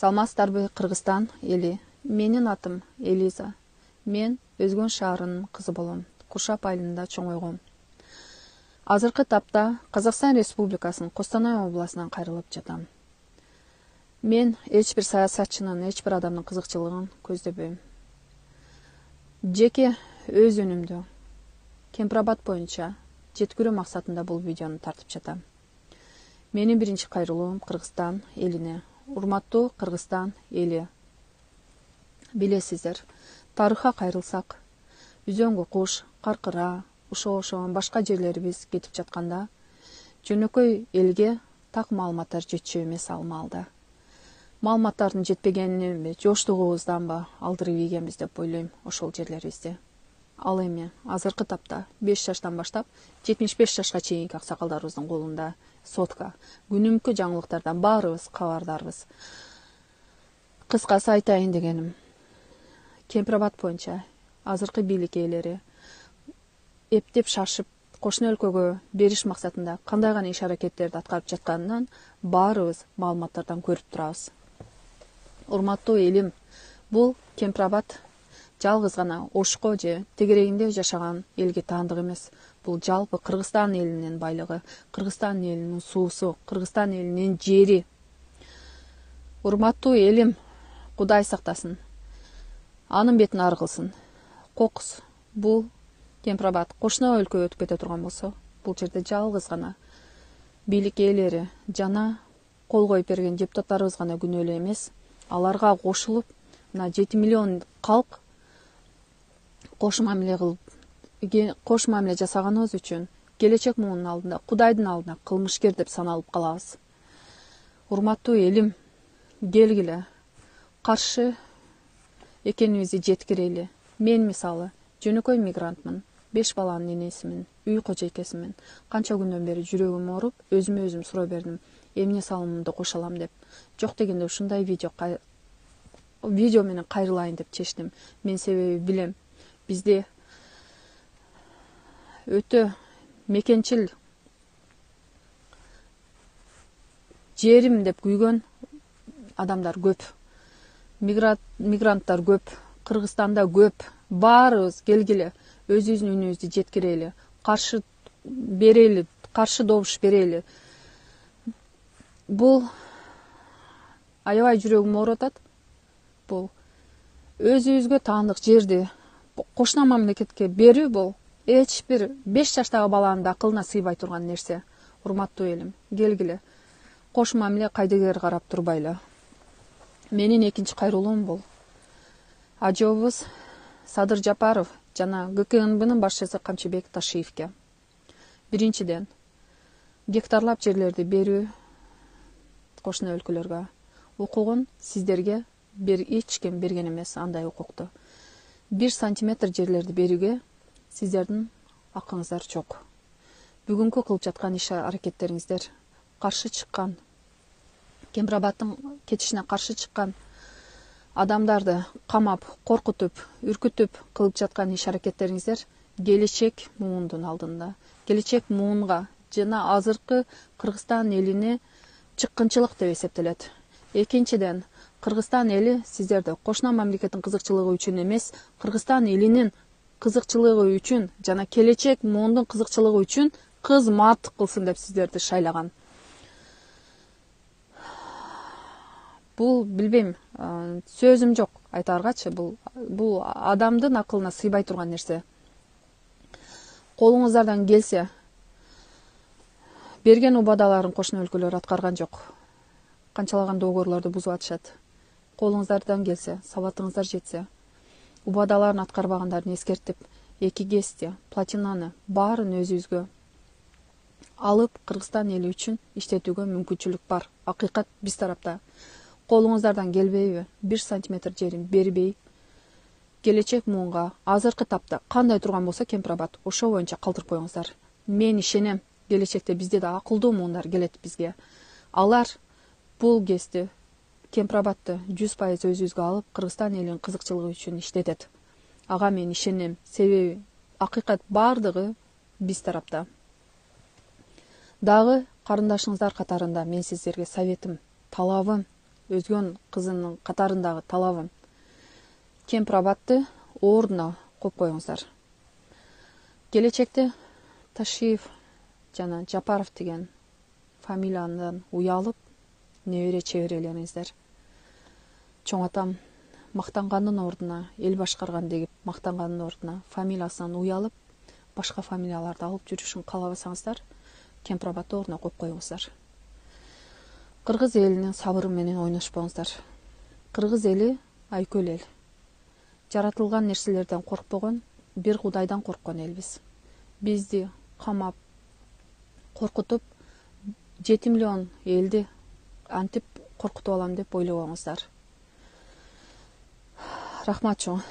Саламатсыздарбы, Кыргызстан эли? Менин атым Элиза. Мен Өзгөн шаарынын кызы болом. Куршап айылында чоңойгом. Азыркы тапта Казакстан Республикасынын Костанай областынан кайрылып жатам. Мен эч бир саясатчынын, эч бир адамдын кызыкчылыгын көздөбөйм. Жеке өз үнүмдү Кемпирабад боюнча жеткирүү максатында бул видеону тартып жатам. Менин биринчи кайрылуум Кыргызстан элине. Урматтуу Кыргызстан эли. Билесиздер, тарыхка кайрылсак, Үзөңгү куш, Каркыра, ошогон башка жерлерибиз кетип жатканда, жөнөкөй элге так маалыматтар жетчү эмес ал маалда. Маалыматтардын жетпегенинби, жоштугубузданбы алдырып ийгенбиз деп ойлойм ошол жерлерибизди. Ал эми азыркы тапта 5 жаштан баштап 75 жашка чейинки аксакалдарыбыздын колунда сотка, күнүмкү жаңылыктардан баарыбыз кабардарбыз. Кыскасы айтайын дегеним, Кемпирабад боюнча азыркы бийлик ээлери эптеп шашып, кошуна өлкөгө бериш максатында кандай гана иш-аракеттерди аткарып жатканынан баарыбыз маалыматтардан көрүп турабыз. Урматтуу элим, бул Кемпирабад жалгыз гана Ошко же тегерегинде жашаган элге таандык эмес. Бул жалпы Кыргызстан элинин байлыгы, Кыргызстан элинин суусу, Кыргызстан элинин жери. Урматтуу элим, Кудай сактасын. Анын бетин ары кылсын. Кокус, бул Кемпирабад кошуна өлкөгө өтүп кете турган болсо, бул жерде жалгыз гана бийлик ээлери жана кол коюп берген депутаттарыбыз гана күнөөлүү эмес. Аларга кошулуп, мына 7 миллион калк кош мамиле жасаганыбыз үчүн келечек муунун алдында, Кудайдын алдында кылмышкер деп саналып калабыз. Урматтуу элим, келгиле, каршы экенибизди жеткирели. Мен мисалы жөнөкөй мигрантмын, 5 баланын энесимин, үй кожойкесимин. Канча күндөн бери жүрөгүм ооруп, өзүмө өзүм суроо бердим, эмне салымымды кошо алам деп. Жок дегенде ушундай видео менен кайрылайын деп чечтим. Мен себеби билем, бизде өтө мекенчил жерим деп күйгөн адамдар көп. Мигранттар көп, Кыргызстанда көп. Баарыбыз келгиле, өзүбүздүн үнүбүздү жеткирели, каршы берели, каршы добуш берели. Бул аябай жүрөгүм ооротат. Бул өзүбүзгө таандык жерди кошуна мамлекетке берүү бул эч бир 5 жаштагы баланын да акылына сыйбай турган нерсе. Урматтуу элим, келгиле, кош мамиле кайдыгер карап турбайлы. Менин экинчи кайрылуум бул ажообуз Садыр Жапаров жана ГКНБнын башчысы Камчыбек Ташиевке. Биринчиден, гектарлап жерлерди берүү кошуна өлкөлөргө укугун сиздерге эч ким берген эмес андай укукту. 1 сантиметр жерлерди берүүгө сиздердин акыңыздар жок. Бүгүнкү кылып жаткан иш-аракеттериңиздер каршы чыккан, Кемпирабадтын кетишине каршы чыккан адамдарды камап, коркутуп, үркүтүп кылып жаткан иш-аракеттериңиздер келечек муундун алдында, келечек муунга жана азыркы Кыргызстан элине чыккынчылык деп эсептелет. Экинчиден, Кыргызстан эли сиздерди кошуна мамлекеттин кызыкчылыгы үчүн эмес, Кыргызстан элинин кызыкчылыгы үчүн жана келечек муундун кызыкчылыгы үчүн кызмат кылсын деп сиздерди шайлаган. Бул билбейм, сөзүм жок айтааргачы, бул адамдын акылына сыйбай турган нерсе. Колуңуздардан келсе, берген убадаларын кошуна өлкөлөр аткарган жок. Канчалаган доогорлорду бузуп атышат. Колуңуздардан келсе, сабатыңыздар жетсе, убадаларын аткарбагандарын эскертип, 2 ГЭСти, платинаны баарын өзүбүзгө алып, Кыргызстан эли үчүн иштетүүгө мүмкүнчүлүк бар. Акыйкат биз тарапта. Колуңуздардан келбейби? 1 сантиметр жерин бербей, келечек муунга азыркы тапта кандай турган болсо Кемпирабад, ошо боюнча калтырып коюңуздар. Мен ишенем, келечекте бизде да акылдуу муундар келет бизге. Алар бул ГЭСти, Кемпирабадты 100% өзүбүзгө алып, Кыргызстан элинин кызыкчылыгы үчүн иштетет. Ага мен ишенем, себеби акыйкат бардыгы биз тарапта. Дагы карындашыңыздар катарында мен сиздерге советим, талабым, өзгөн кызынын катарындагы талабым. Кемпирабадты ордуна коюп коюңуздар. Келечекте Ташиев жана Жапаров деген фамилиядан уялып, небере чеберелериңиздер. Чоң атам мактанганын ордуна, эл башкарган деп мактанганын ордуна фамилиясынан уялып, башка фамилияларды алып жүрүшүн каалабасаңыздар, Кемпирабадты ордуна коюп коюңуздар. Кыргыз элинин сабыры менен ойношпоңуздар. Кыргыз эли айкөл эл. Жаратылган нерселерден коркпогон, бир Кудайдан корккон элбиз. Бизди камап, коркутуп, 7 миллион элди антип коркутуп алам деп ойлобоңуздар. Рахмат чоң.